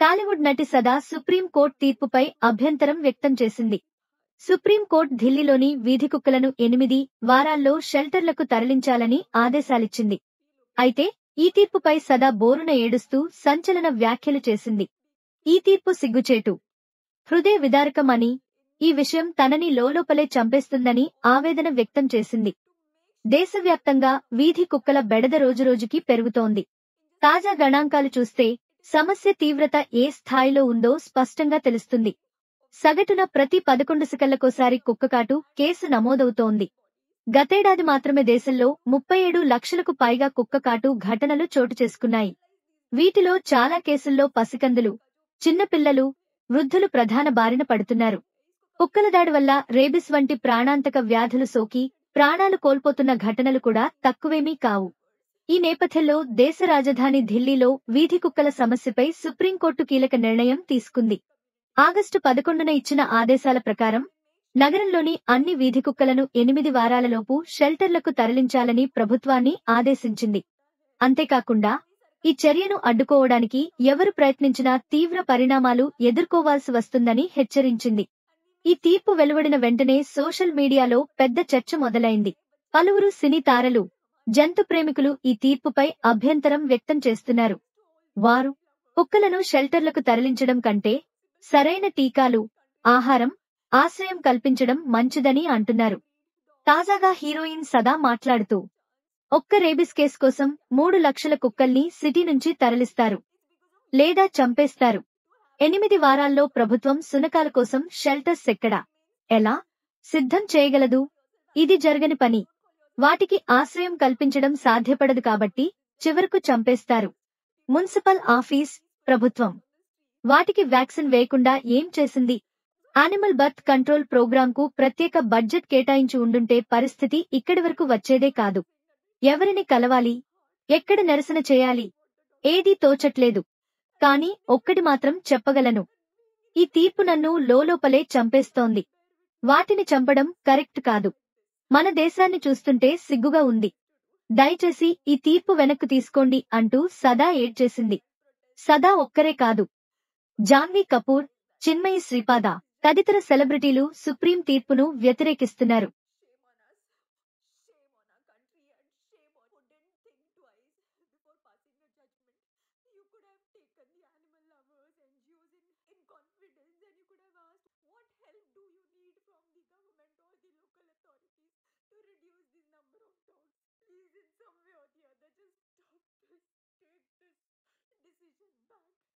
టాలీవుడ్ నటి సదా supreme court తీర్పుపై అభ్యంతరం వ్యక్తం చేసింది. సుప్రీం కోర్టు ఢిల్లీలోని వీధి కుక్కలను 8 వారాల్లో షెల్టర్లకు తరలించాలని ఆదేశాలిచ్చింది. అయితే ఈ తీర్పుపై సదా బోరున ఏడుస్తూ సంచలన వ్యాఖ్యలు చేసింది. ఈ తీర్పు సిగ్గుచేటు, హృదయ విదారకం అని, ఈ విషయం తనని లోలోపలే చంపేస్తుందని ఆవేదన వ్యక్తం చేసింది. దేశవ్యాప్తంగా వీధి కుక్కల బెడద రోజురోజుకీ పెరుగుతోంది. తాజా గణాంకాలు చూస్తే సమస్య తీవ్రత ఏ స్థాయిలో ఉందో స్పష్టంగా తెలుస్తుంది. సగటున ప్రతి 11 సెకన్లకోసారి కుక్కకాటు కేసు నమోదవుతోంది. గతేడాది మాత్రమే దేశంలో 37 లక్షలకు పైగా కుక్కకాటు ఘటనలు చోటుచేసుకున్నాయి. వీటిలో చాలా కేసుల్లో పసికందులు, చిన్నపిల్లలు, వృద్ధులు ప్రధాన బారిన పడుతున్నారు. కుక్కల దాడి వల్ల రేబిస్ వంటి ప్రాణాంతక వ్యాధులు సోకి ప్రాణాలు కోల్పోతున్న ఘటనలు కూడా తక్కువేమీ కావు. ఈ నేపథ్యంలో దేశ రాజధాని ఢిల్లీలో వీధి కుక్కల సమస్యపై సుప్రీంకోర్టు కీలక నిర్ణయం తీసుకుంది. ఆగస్టు 11న ఇచ్చిన ఆదేశాల ప్రకారం నగరంలోని అన్ని వీధి కుక్కలను 8 వారాలలోపు షెల్టర్లకు తరలించాలని ప్రభుత్వాన్ని ఆదేశించింది. అంతేకాకుండా ఈ చర్యను అడ్డుకోవడానికి ఎవరు ప్రయత్నించినా తీవ్ర పరిణామాలు ఎదుర్కోవాల్సి వస్తుందని హెచ్చరించింది. ఈ తీర్పు వెలువడిన వెంటనే సోషల్ మీడియాలో పెద్ద చర్చ మొదలైంది. పలువురు సినీ తారలు, జంతు ప్రేమికులు ఈ తీర్పుపై అభ్యంతరం వ్యక్తం చేస్తున్నారు. వారు కుక్కలను షెల్టర్లకు తరలించడం కంటే సరైన టీకాలు, ఆహారం, ఆశ్రయం కల్పించడం మంచిదని అంటున్నారు. తాజాగా హీరోయిన్ సదా మాట్లాడుతూ, ఒక్క రేబిస్ కేసు కోసం 3 లక్షల కుక్కల్ని సిటీ నుంచి తరలిస్తారు లేదా చంపేస్తారు. 8 వారాల్లో ప్రభుత్వం శునకాల కోసం షెల్టర్స్ ఎలా సిద్ధం చేయగలదు? ఇది జరగని పని. వాటికి ఆశ్రయం కల్పించడం సాధ్యపడదు కాబట్టి చివరకు చంపేస్తారు. మున్సిపల్ ఆఫీస్, ప్రభుత్వం వాటికి వ్యాక్సిన్ వేయకుండా ఏం చేసింది? యానిమల్ బర్త్ కంట్రోల్ ప్రోగ్రాంకు ప్రత్యేక బడ్జెట్ కేటాయించి ఉండుంటే పరిస్థితి ఇక్కడి వరకు వచ్చేదే కాదు. ఎవరిని కలవాలి, ఎక్కడ నిరసన చేయాలి, ఏదీ తోచట్లేదు. కానీ ఒక్కటి మాత్రం చెప్పగలను, ఈ తీర్పు నన్ను లోలోపలే చంపేస్తోంది. వాటిని చంపడం కరెక్ట్ కాదు. మన దేశాన్ని చూస్తుంటే సిగ్గుగా ఉంది. దయచేసి ఈ తీర్పు వెనక్కు తీసుకోండి అంటూ సదా ఏడ్చేసింది. సదా ఒక్కరే కాదు, జాన్వీ కపూర్, చిన్మయి శ్రీపాద తదితర సెలబ్రిటీలు సుప్రీం తీర్పును వ్యతిరేకిస్తున్నారు. You could have taken the animal lovers, NGOs in confidence, and you could have asked, what help do you need from the government or the local authorities to reduce the number of dogs? Please, in some way or the other, just